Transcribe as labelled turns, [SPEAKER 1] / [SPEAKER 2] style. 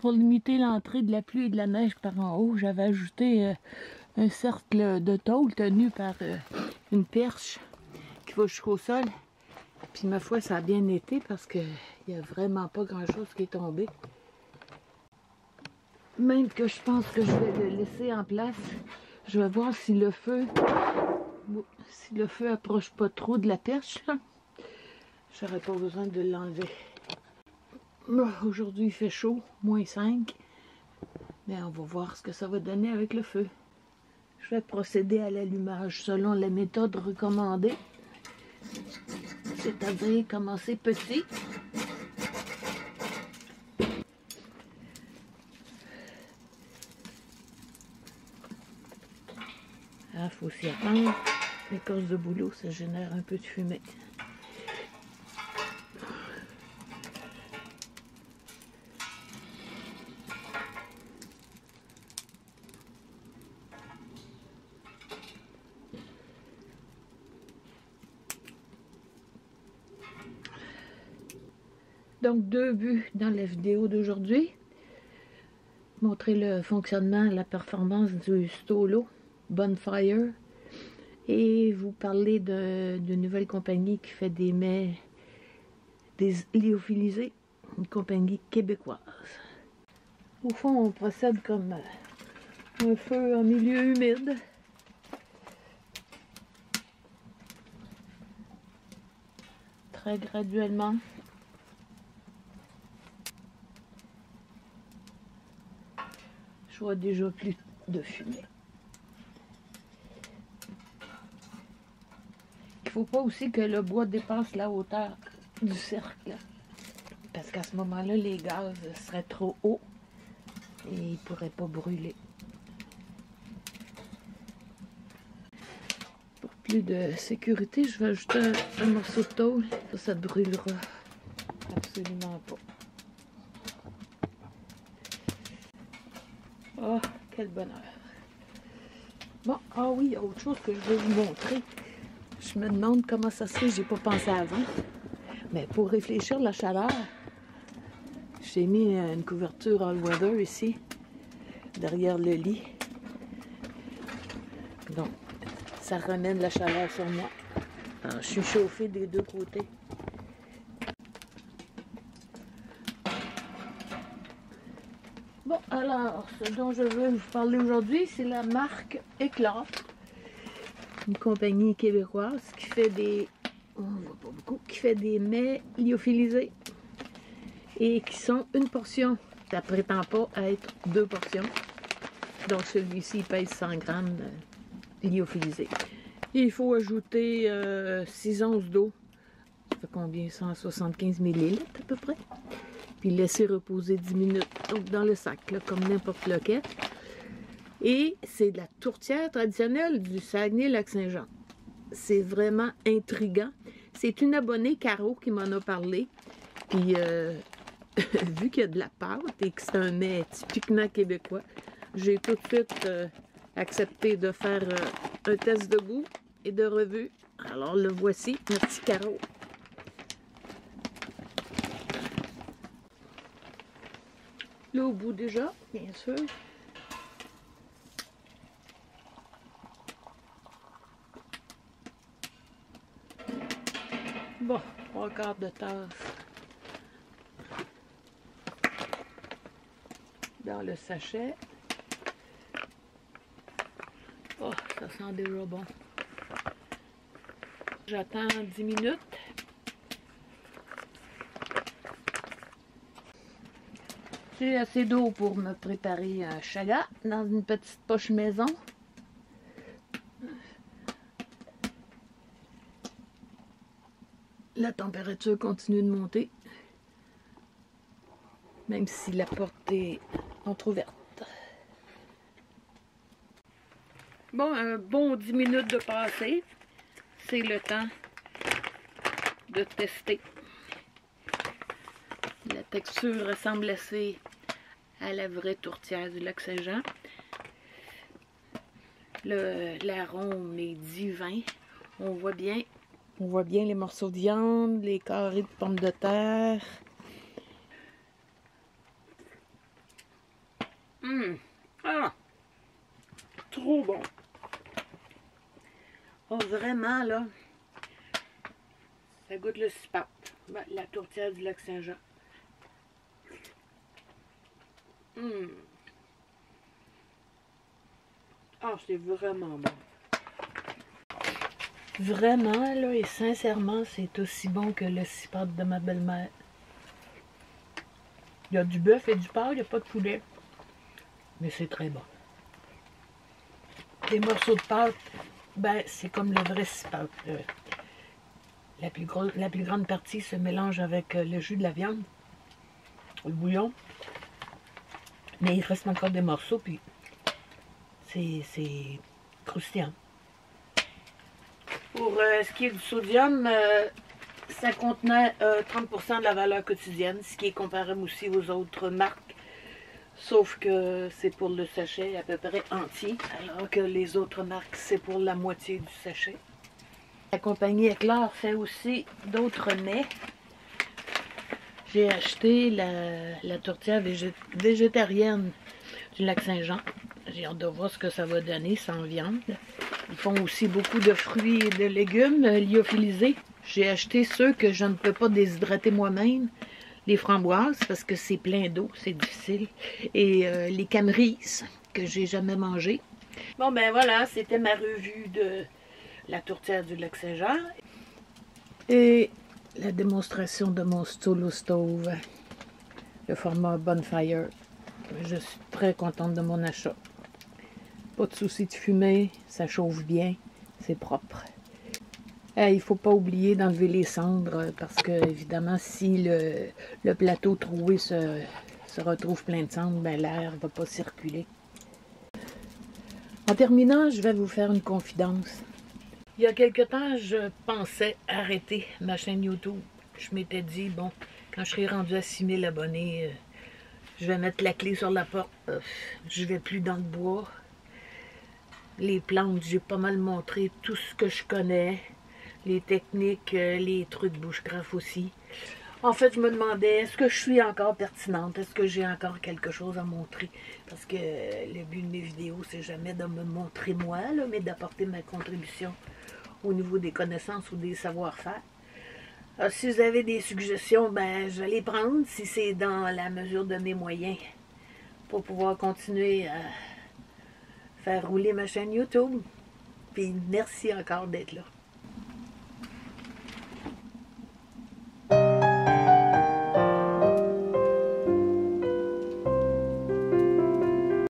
[SPEAKER 1] Pour limiter l'entrée de la pluie et de la neige par en haut, j'avais ajouté un cercle de tôle tenu par une perche qui va jusqu'au sol. Puis ma foi, ça a bien été parce qu'il n'y a vraiment pas grand-chose qui est tombé. Même que je pense que je vais le laisser en place. Je vais voir si le feu approche pas trop de la perche. J'aurais pas besoin de l'enlever. Aujourd'hui, il fait chaud, -5. Mais on va voir ce que ça va donner avec le feu. Je vais procéder à l'allumage selon la méthode recommandée. C'est-à-dire commencer petit. Il faut s'y attendre. L'écorce de bouleau, ça génère un peu de fumée. Donc, 2 buts dans la vidéo d'aujourd'hui. Montrer le fonctionnement, la performance du Stolo Bonfire. Et vous parler d'une nouvelle compagnie qui fait des mets lyophilisés. Une compagnie québécoise. Au fond, on procède comme un feu en milieu humide. Très graduellement. Je vois déjà plus de fumée. Il ne faut pas aussi que le bois dépasse la hauteur du cercle. Parce qu'à ce moment-là, les gaz seraient trop hauts et ils ne pourraient pas brûler. Pour plus de sécurité, je vais ajouter un morceau de tôle. Ça ne brûlera absolument pas. Oh, quel bonheur. Bon, ah oui, il y a autre chose que je vais vous montrer. Je me demande comment ça se fait, j'ai pas pensé avant. Mais pour réfléchir la chaleur, j'ai mis une couverture all-weather ici, derrière le lit. Donc, ça ramène la chaleur sur moi. Alors, je suis chauffée des deux côtés. Bon, alors, ce dont je veux vous parler aujourd'hui, c'est la marque Éclat. Une compagnie québécoise qui fait des... on voit pas beaucoup, qui fait des mets lyophilisés. Et qui sont une portion. Ça prétend pas être 2 portions. Donc celui-ci pèse 100 grammes lyophilisé. Il faut ajouter 6 onces d'eau. Ça fait combien? 175 millilitres à peu près. Puis laisser reposer 10 minutes. Donc dans le sac, là, comme n'importe lequel. Et c'est de la tourtière traditionnelle du Saguenay-Lac-Saint-Jean. C'est vraiment intriguant. C'est une abonnée, Caro, qui m'en a parlé. Puis vu qu'il y a de la pâte et que c'est un mets typiquement québécois, j'ai tout de suite accepté de faire un test de goût et de revue. Alors le voici, merci Caro. Là au bout déjà, bien sûr. Bon, 3/4 de tasse dans le sachet. Oh, ça sent déjà bon. J'attends 10 minutes. J'ai assez d'eau pour me préparer un chaga dans une petite poche maison. La température continue de monter, même si la porte est entrouverte. Bon, un bon 10 minutes de passé. C'est le temps de tester. La texture ressemble assez à la vraie tourtière du Lac-Saint-Jean. L'arôme est divin. On voit bien les morceaux de viande, les carrés de pommes de terre. Ah! Trop bon! Oh, vraiment, là, ça goûte le cipat. Ben, la tourtière du Lac-Saint-Jean. Ah, c'est vraiment bon. Vraiment, là, et sincèrement, c'est aussi bon que le cipat de ma belle-mère. Il y a du bœuf et du porc, il n'y a pas de poulet. Mais c'est très bon. Les morceaux de pâte, ben, c'est comme le vrai cipat. La plus grande partie se mélange avec le jus de la viande, le bouillon. Mais il reste encore des morceaux, puis c'est croustillant. Pour ce qui est du sodium, ça contenait 30% de la valeur quotidienne, ce qui est comparable aussi aux autres marques. Sauf que c'est pour le sachet à peu près entier, alors que les autres marques, c'est pour la moitié du sachet. La compagnie Éclair fait aussi d'autres mets. J'ai acheté la tourtière végétarienne du Lac-Saint-Jean. J'ai hâte de voir ce que ça va donner sans viande. Ils font aussi beaucoup de fruits et de légumes lyophilisés. J'ai acheté ceux que je ne peux pas déshydrater moi-même. Les framboises, parce que c'est plein d'eau, c'est difficile. Et les camerises, que j'ai jamais mangées. Bon, ben voilà, c'était ma revue de la tourtière du Lac-Saint-Jean. Et la démonstration de mon Solo Stove, le format Bonfire. Je suis très contente de mon achat. Pas de souci de fumée, ça chauffe bien, c'est propre. Il ne faut pas oublier d'enlever les cendres parce que, évidemment, si le plateau troué se retrouve plein de cendres, ben, l'air ne va pas circuler. En terminant, je vais vous faire une confidence. Il y a quelque temps, je pensais arrêter ma chaîne YouTube. Je m'étais dit, bon, quand je serai rendu à 6000 abonnés, je vais mettre la clé sur la porte. Je vais plus dans le bois. Les plantes, j'ai pas mal montré tout ce que je connais. Les techniques, les trucs bushcraft aussi. En fait, je me demandais, est-ce que je suis encore pertinente? Est-ce que j'ai encore quelque chose à montrer? Parce que le but de mes vidéos, c'est jamais de me montrer moi, là, mais d'apporter ma contribution au niveau des connaissances ou des savoir-faire. Si vous avez des suggestions, ben, je vais les prendre si c'est dans la mesure de mes moyens pour pouvoir continuer à faire rouler ma chaîne YouTube. Puis merci encore d'être là.